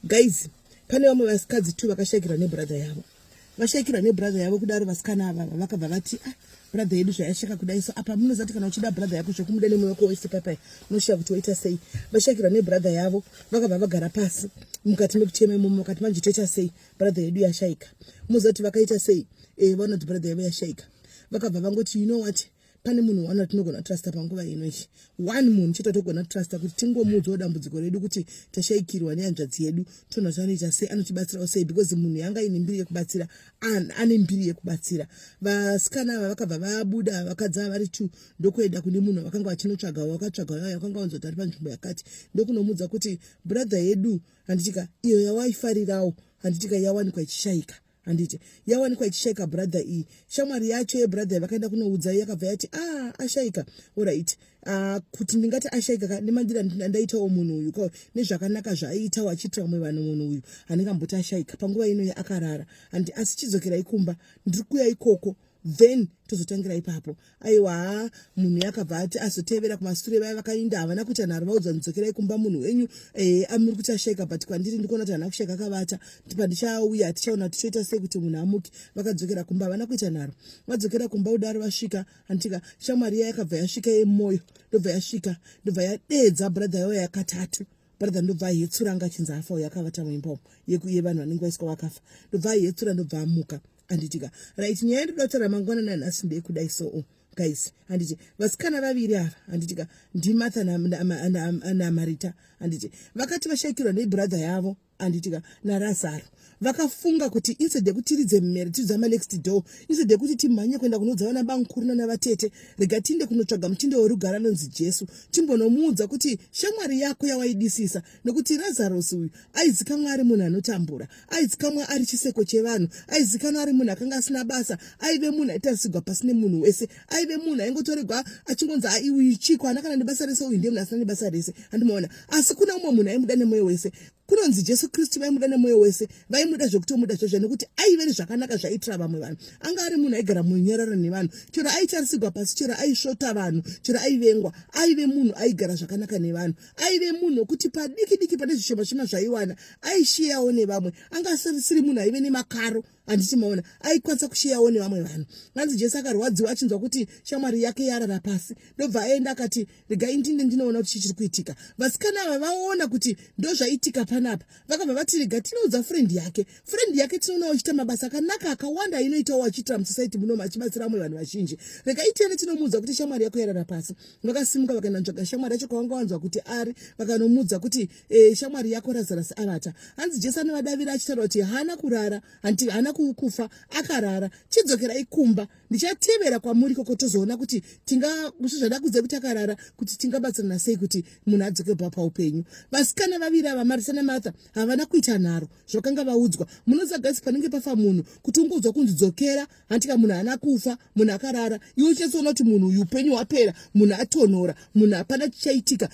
Guys, pane vamwe vasikadzi tu vakashakirwa nebrother yavo. Vashakirwa nebrother yavo kudaro vasikana ava vakabva vati brother yedu zvayashaka kudai, so apa munozati kana uchida brother yako zvokumuda nemuoko wese papai unoshiya kuti woita sei. Vashakirwa nebrother yavo vakabva vagara pasi mukati mekuchema imomo vakati manje toita sei, brother yedu yashaika. Muzoti vakaita sei, vanoti brother yavo yashaika. Vakabva vangoti you know what, pane munhu wana tinogona trusta panguva ino ichi. One munhu chete togona trusta kuti tingomuudzawo dambudziko redu kuti tashaikirwa nehanzvadzi yedu tona zvanoita sei, anotibatsirawo sei, because munhu yanga ine mbiri yekubatsira ane mbiri yekubatsira. Vasikana ava vakabva vabuda vakadza vari tu ndokuenda kune munhu vakanga vachinotsvagawo, vakatsvagawo vakanga vanzoti ari panzvimbo yakati, ndokunomudza kuti brother yedu handitika iyo yawaifarirawo handitika yawanikwa ichishaika. Handiti yawanikwa ichishaika brother iyi. Shamwari yacho yebrother vakaenda kunoudza yakabva yati ashaika. Alright. Kuti ndingati ashaika nemandira ndaitawo munhu uyu kwa nezvakanaka zvaiita wachitira mwe vanhu munhu uyu handingamboti ashaika. Panguva ino akarara. Handi asi chidzokera ikumba ndiri kuya ikoko. Then tozotangira ipapo. Aiwa munhu yakabva ati azotevera kumashure vaya vakainda havana kuti anhu vaudza ndzokera ikumba munhu wenyu amuri kuti ashaika, but kwandiri ndikuona kuti hana kusheka akavata ndipo ndichauya tichaona tichoita sei kuti munhu amuke. Vakadzokera kumba havana kuita nharo. Vadzokera kumba udaro vasvika handika shamwari yakabva yasvika yemoyo ndobva yasvika ndobva yadedza brother yayo yakatatu. Brother ndobva yetsura ngachinzi afa yakavata muimba yevanhu vanenge vaiswa vakafa. Ndobva yetsura ndobva amuka. Anditika right nyaya ndodotera mangwana nanhasi ndekudai so guys. Anditi vasikana vaviri ava anditika ndiMartha na Marita anditi vakati vashakirwa nebrother yavo anditika naRazaro vakafunga kuti instead yekuti tiridze mmere tidzama next door, instead yekuti timhanye kuenda kunodza vana bankuruna navatete, rega tinde kunotsvaga muchinde werugara nonzi Jesu timbonomuudza kuti shamwari yako yawaidisisa, nekuti Lazarus uyu aizikanwa ari munhu anotambura, aizikanwa ari chiseko chevanhu, aizikanwa ari munhu akanga asina basa, aive munhu aitarisigwa pasine munhu wese, aive munhu aingotoregwa achingonzi uyu chiko haana kana nebasa rese, uyu ndiye munhu asina nebasa rese. Handimaona asi kuna umwe munhu aimuda nemwoyo wese, kunonzi Jesu Kristu vaimuda nemwoyo wese, vaimuda zvokutomuda zvozvo nekuti aive nezvakanaka zvaitira vamwe vanhu. Anga ari munhu aigara munyararo nevanhu, chero aitarisigwa pasi, chero aisvota vanhu, chero aivengwa, aive munhu aigara zvakanaka nevanhu, aive munhu wekuti padiki diki pane zvishoma shoma zvaiwana aishiyawo nevamwe, anga asiri munhu aive nemakaro. Handichimaona aikwanisa kushiyawo nevamwe vanhu. Nganzi Jesu akarwadziwa achinzwa kuti shamwari yake yarara pasi, ndobva aenda akati regai ndinoona kuti chiri kuitika. Vasikana ava vaona kuti ndo zvaitika panapa, vakabva vati rega tinoudza friend yake tinoona uchita mabasa akanaka akawanda inoitawo wachitira musociety muno machibatsira vamwe vanhu vazhinji, rega itene tinomuudza kuti shamwari yako yarara pasi. Vakasimuka vakaenda ndotsvaga shamwari yacho kwavanga wanzwa kuti ari, vakanomuudza kuti shamwari yako Lazarus avata. Hanzi Jesu anovadavira achitaura kuti hana kurara, hana kufa, akarara, chidzokera ikumba, ndichatevera kwamuri koko tozoona kuti zvada kudze kuti akarara kuti tingabatsirana sei kuti munhu adzoke paupenyu. Vasikana vaviri ava Marita naMartha havana kuita nharo zvakanga vaudzwa. Munozagasi panenge pafa munhu kuti ungoudzwa kunzi dzokera, handika munhu haana kufa, munhu akarara, iwe uchizoona kuti munhu uyu upenyu hwapera, munhu atonhora, munhu hapana chichaitika,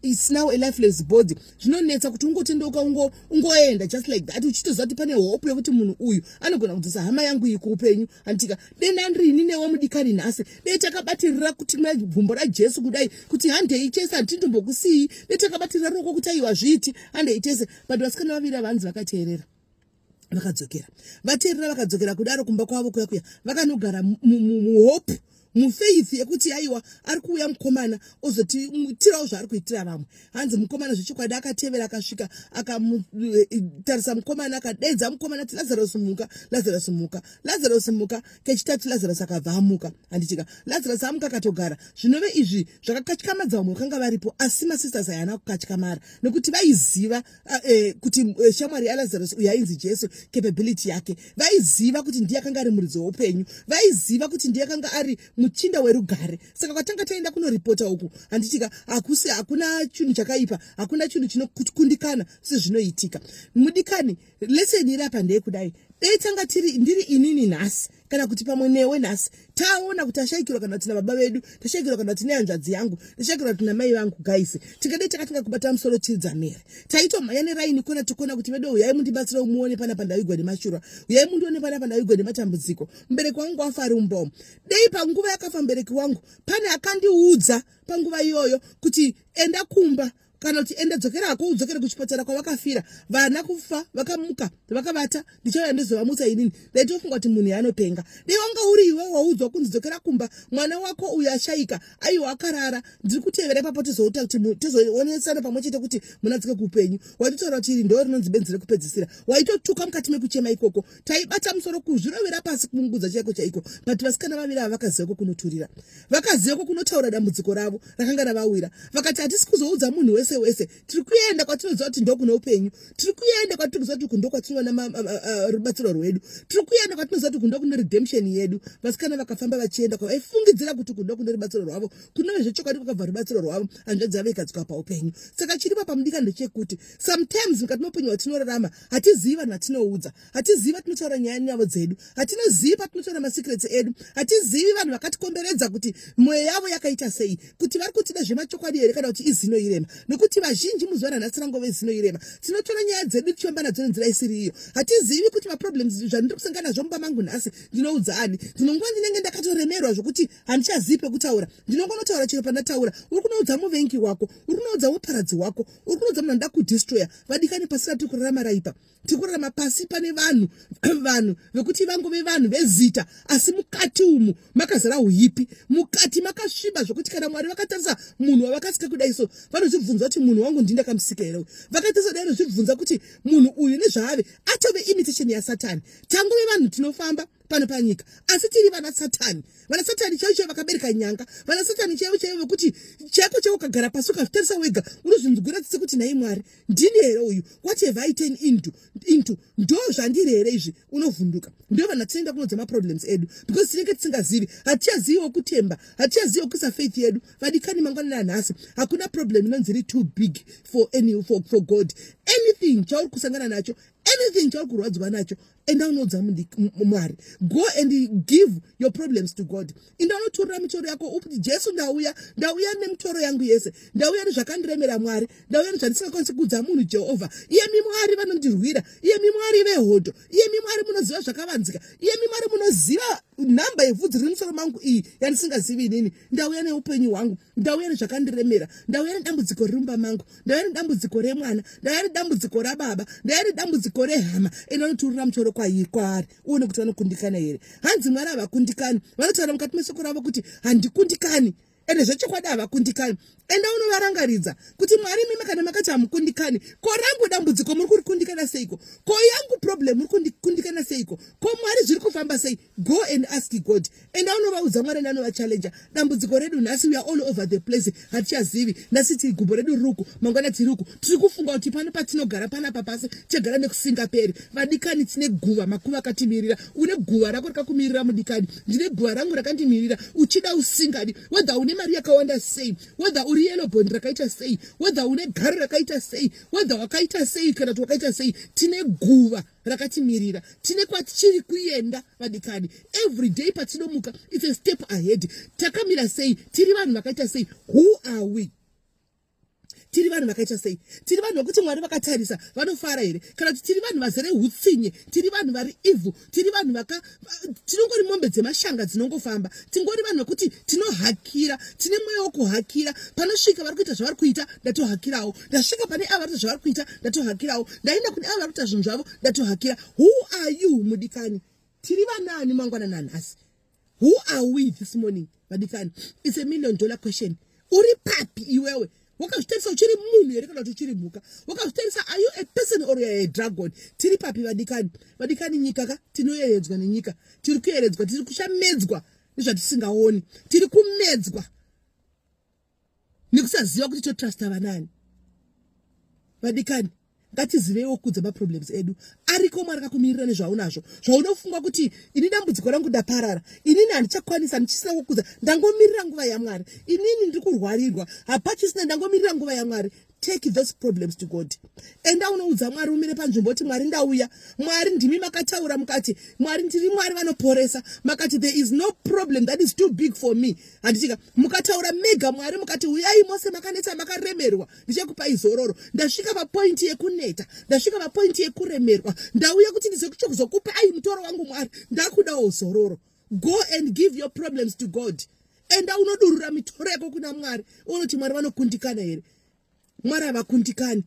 is now a lifeless body. Zvinonetsa kuti ungotendeuka ungoenda just like that uchitoziva kuti pane hope yekuti munhu uyu anogona kudzisa hama yangu iyi kuupenyu. Handika denda ndrini newe mudikani nhasi, dei takabatirira kuti gumbo raJesu kudai kuti handei chese handindombokusii, dei takabatirira roko kuti aiwa zviti handei chese. But vasikana vaviri vanzi vakateerera vakadzokera, vateerera vakadzokera kudaro kumba kwavo kuya vakanogara muhope mufaith yekuti aiwa ari kuuya mukomana ozotitirawo zvaari kuitira vamwe. Hanzi mukomana zvechokwadi akatevera akasvika akatarisa mukomana akadedza mukomana ati Lazarus muka, Lazarus muka, Lazarus muka. Kechitatu Lazarus akabva amuka. Handitika Lazarus amuka akatogara. Zvinove izvi zvakakatyamadza vamwe vakanga varipo, asi masisters haana kukatyamadza nekuti vaiziva kuti shamwari yaLazarus uyu ainzi Jesu capability yake, vaiziva kuti ndiye akanga ari muridzi woupenyu, vaiziva kuti ndiye akanga ari muchinda werugare. Saka kwatanga taenda kunoripota uku handitika hakuna chinhu chakaipa, hakuna chinhu chinokundikana sezvinoitika. Mudikani leseni irapa ndeyekudai, dei tanga ndiri inini nhasi kana kuti pamwe newe nhasi taona kuti tashaikirwa kana tina baba vedu, tashaikirwa kana tina hanzvadzi yangu, tashaikirwa tina mai vangu guys, tikadei takatinga kubata musoro tidzamere, taitomhanya neraini kona tikona kuti vedo uyai mundibatsira umuone pana pandaigwa nemashura, uyai mundione pana pandaigwa nematambudziko, mubereki wangu wafa ari mumbomo. Dei panguva yakafa mubereki wangu pane akandiudza panguva iyoyo kuti enda kumba kana kuti enda dzokera hako udzokere kuchipatara kwavakafira, vana kufa vakamuka vakavata, ndichauya ndozovamutsa inini. Ndaitofunga kuti munhu yaanopenga. Dei wanga uri iwe waudzwa kunzi dzokera kumba, mwana wako uyu ashaika, aiwa akarara. Ndiri kutevera ipapo tizouta kuti tizoonesana pamwe chete kuti munadzike kuupenyu. Waitotaura kuti iri ndo rinonzi benzi rekupedzisira. Waitotuka mukati mekuchema ikoko. Taibata musoro kuzvirovera pasi kumungudza chaiko chaiko. But vasikana vaviri ava vakaziva kokunoturira. Vakaziva kokunotaura dambudziko ravo rakanga ravawira. Vakati hatisi kuzoudza munhu wese wese. Tiri kuenda kwatinoziva kuti ndo kuno upenyu. Tiri kuenda kwatinoziva kuti ndo kwatinoona rubatsiro rwedu. Tiri kuenda kwatinoziva kuti ndo kuno redemption yedu. Vasikana vakafamba vachienda kwavaifungidzira kuti kundo kuno rubatsiro rwavo. Kunove zvechokwadi kwakabva rubatsiro rwavo, hanzvadzi yavo ikadzika paupenyu. Saka chiripo pamudika ndechekuti sometimes mukati meupenyu hwatinorarama hatizivi vanhu vatinoudza, hatizivi vatinotaura nyaya nyavo dzedu, hatinozivi patinotaura masecrets edu, hatizivi vanhu vakatikomberedza kuti mwoyo yavo yakaita sei, kuti vari kutida zvemachokwadi here kana kuti izino irema. Nokuti vazhinji muzuva ranhasi rangove zino irema. Tinotora nyaya dzedu tichiomba nadzo nenzira isiri iyo. Hatizivi kuti maproblems zvandiri kusangana nazvo mumba mangu nhasi ndinoudza ani. Ndinongova ndinenge ndakatoremerwa zvokuti handichazivi pekutaura. Ndinongonotaura chero pandataura. Uri kunoudza muvengi wako, uri kunoudza muparadzi wako, uri kunoudza munhu anoda kudhistroya. Vadikani pasina tiri kurarama raipa. Tiri kurarama pasi pane vanhu vekuti vangove vanhu vezita, asi mukati umu makazara uhipi, mukati makasviba zvokuti kana Mwari vakatarisa munhu wavakasika kudai so vanozvibvunza kuti munhu wangu ndini ndakamusika here. Vakatarisa dai vanozvibvunza kuti munhu uyu nezvaave atove imitation yaSatani. Tangove vanhu tinofamba pano panyika, asi tiri vana Satani. Vana Satani chaivo vakabereka nyanga. Vana Satani chaivo vekuti chako ukagara pasi ukazvitarisa wega unozvinzwira tsitsi kuti nhai Mwari ndini here uyu, what have I turned into ndo zvandiri here izvi, unovhunduka. Ndo vanhu tinoenda kunodza maproblems edu because tinenge tisingazivi, hatichaziviwo kutemba, hatichaziviwo kuisa faith yedu. Vadikani mangwana nanhasi hakuna problem inonzi iri too big for God. Anything chauri kusangana nacho, anything chauri kurwadzwa nacho, enda unoudza Mwari. Go and give your problems to God. Enda unotorera mitoro yako uti Jesu ndauya nemitoro yangu yese, ndauya nezvakandiremera Mwari, ndauya nezvandisingakwanisi kuudza munhu Jehovha. Iyemi Mwari vanondirwira, iyemi Mwari vehodo, iyemi Mwari munoziva zvakavanzika, iyemi Mwari munoziva nhamba yevhudzi riri musoro mangu iyi yandisingazivi inini. Ndauya neupenyu hwangu, ndauya nezvakandiremera, ndauya nedambudziko riri mumba mangu, ndauya nedambudziko remwana, ndauya nedambudziko rababa, ndauya nedambudziko rehama. Enda unoturira mutoro kwaari uone kuti vanokundikana here. Hanzi Mwari havakundikani. Vanotaura mukati mesoko ravo kuti handikundikani, ende zvechokwadi havakundikani. Enda unovarangaridza kuti Mwari mimi kana makati hamukundikani, ko rangu dambudziko muri kurikundikana seiko, ko yangu problem muri kundikana seiko, ko Mwari zviri kufamba sei. Go and ask God. Enda unovaudza Mwari nanovachallenja. Dambudziko redu nhasi we are all over the place, hatichazivi. Nhasi tiri gumbo redu ruku, mangwana tiriku, tiri kufunga kuti pano patinogara panapa pasi chagara nekusingaperi. Vadikani tine guva makuva akatimirira. Une guva rako rakakumirira mudikani, ndine guva rangu rakandimirira. Uchida usingadi, whether une mari yakawanda sei, whether uri yellow bond rakaita sei, whether une gari rakaita sei, whether wakaita sei kana kuti wakaita sei, tine guva rakatimirira. Tine kwatichiri kuenda vadikani. Every day patinomuka it's a step ahead. Takamira sei, tiri vanhu vakaita sei. Who are we? Tiri vanhu vakaita sei? Tiri vanhu vakuti Mwari vakatarisa vanofara here, kana kuti tiri vanhu vazere hutsinye, tiri vanhu vari evil, tiri vanhu tinongori mombe dzemashanga dzinongofamba, tingori vanhu vakuti tinohakira, tine mweya wokuhakira. Panosvika vari kuita zvavari kuita ndatohakirawo, ndasvika pane ava vari kuita zvavari kuita ndatohakirawo, ndaenda kune ava vari kuita zvinhu zvavo ndatohakira. Who are you mudikani? Tiri vanani mangwana nanhasi? Who are we this morning vadikani? It's $1 million question. Uri papi iwewe? Wakazvitarisa uchiri munhu here kana kuti uchiri mhuka? Wakazvitarisa, are you a person or a dragon? Tiri papi vadikani? Vadikani nyika ka tinoyeredzwa nenyika, tiri kuyeredzwa, tiri kushamedzwa nezvatisingaoni, tiri kumedzwa nekusaziva kuti totrasta vanani. Vadikani, ngatizivewo kudza maproblems edu. Ariko Mwari akakumirira nezvaunazvo, zvaunofunga kuti ini dambudziko rangu ndaparara, inini handichakwanisa, handichisina kukudza, ndangomirira nguva yaMwari, inini ndiri kurwarirwa, hapachisina, ndangomirira nguva yaMwari. Take those problems to God. Enda unoudza Mwari, umire panzvimbo kuti Mwari ndauya, Mwari ndimi makataura mukati, Mwari ndiri Mwari vanoporesa, makati there is no problem that is too big for me. Handichika mukataura mega Mwari mukati uyai mose makanetsa makaremerwa, ndichakupai zororo. Ndasvika papoint yekuneta, ndasvika papoint yekuremerwa, ndauya kuti ndizokupai mutoro wangu Mwari, ndakudawo zororo. Go and give your problems to God. Enda unodurura mitoro yako kuna Mwari, unoti Mwari vanokundikana here. Mwari havakundikani.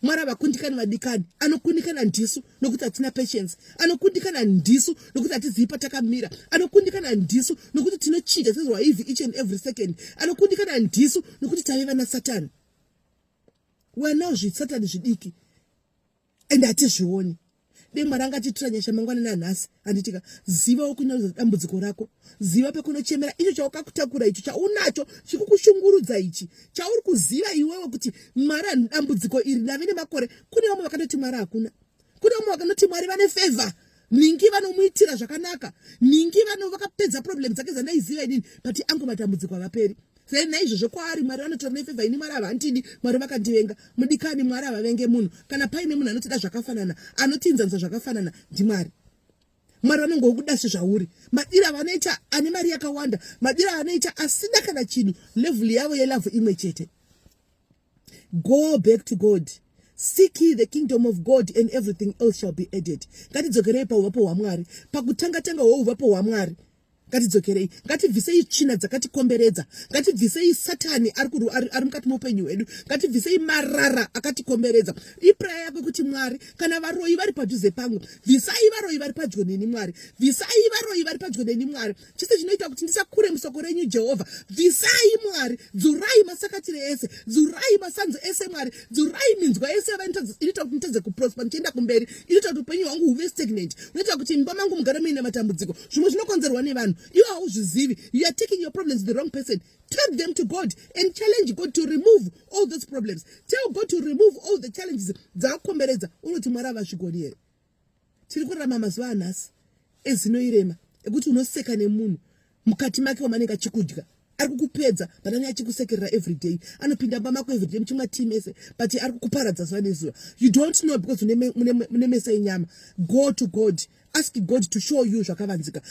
Mwari havakundikani vadikani. Anokundikana ndisu nokuti hatina patience. Anokundikana ndisu nokuti hatizivi patakamira. Anokundikana ndisu nokuti tinochinja tizwa hivi each and every second. Anokundikana ndisu nokuti tave vana Satani. Wanawo Satani zvidiki. Ende hatizvioni. Mwari angatitira nyasha mangwana nanhasi anditika ziva ukunyaudza dambudziko rako, ziva pekunochemera icho chawakakutakura icho chaunacho chikukushungurudza ichi chauri kuziva iwewe kuti Mwari ane dambudziko iri ndave nemakore. Kune vamwe vakanoti Mwari hakuna, kune vamwe vakanoti Mwari vane favor, ningi vanomuitira zvakanaka, ningi vakapedza problem dzake dzandaiziva inini, but angu matambudziko havaperi. Sai naizvozvo kwaari Mwari vanotora nefavha, ini Mwari havandidi, Mwari vakandivenga. Mudikani, Mwari havavenge munhu. Kana paine munhu anotida zvakafanana, anotinzanisa zvakafanana, ndiMwari. Mwari vanongokuda sezvauri. Madira vanoita ane mari yakawanda, madira vanoita asina kana chinhu, level yavo yelavhu imwe chete. Go back to God. Seek ye the kingdom of God and everything else shall be added. Ngatidzokerei pauvapo hwaMwari, pakutanga hwouvapo hwaMwari. Ngatidzokerei, ngativhisei tsvina dzakatikomberedza, ngativhisei Satani ari mukati muupenyu hwedu, ngativhisei marara akatikomberedza. Ipraya yako kuti Mwari, kana varoyi vari padhuze pangu, bvisai varoyi vari padyo neni Mwari, bvisai varoyi vari padyo neni Mwari. Chese chinoita kuti ndisakure musoko renyu Jehovha, bvisai Mwari, dzurai masakatire ese, dzurai masanzo ese Mwari, dzurai minzwa ese inoita kuti nditadze kuprosper ndichienda kumberi, inoita kuti upenyu hwangu huve stagnant, inoita kuti imba mangu mugare muine matambudziko. Zvimwe zvinokonzerwa nevanhu. You are uzvizivi. You are taking your problems to the wrong person. Take them to God and challenge God to remove all those problems. Tell God to remove all the challenges. Dzakomberedza unoti Mwari havazvigoni here. Tiri kurarama mazuva anhasi ezinoirema ekuti unoseka nemunhu mukati make wamanenge achikudya. Ari kukupedza but anenge achikusekerera every day. Anopinda mba mako every day muchimwa tea mese but ari kukuparadza zuva nezuva. You don't know because mune mese enyama. Go to God. Ask God to show you zvakavanzika.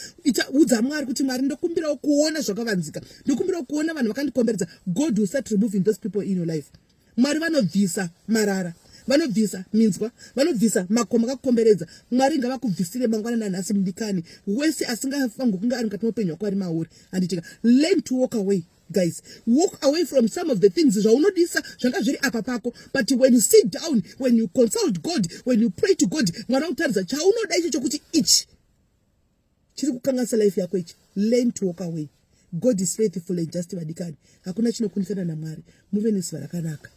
Udza Mwari kuti Mwari ndokumbirawo kuona zvakavanzika. Ndokumbirawo kuona vanhu vakandikomberedza. God will start removing those people in your life. Mwari vanobvisa marara, vanobvisa minzwa, vanobvisa makomo akakukomberedza. Mwari ngavakubvisire mangwana nanhasi mudikani. Wese asingafango kunga ari mukati moupenyu hwako ari mauri. Anditika learn to walk away. Guys, walk away from some of the things zvaunodisa zvanga zviri apa pako, but when you sit down, when you consult God, when you pray to God, Mwari anokutaridza chaunoda icho chokuti ichi chiri kukanganisa life yako ichi. Learn to walk away. God is faithful and just vadikani. Hakuna chinokundikana naMwari. Muve nezuva rakanaka.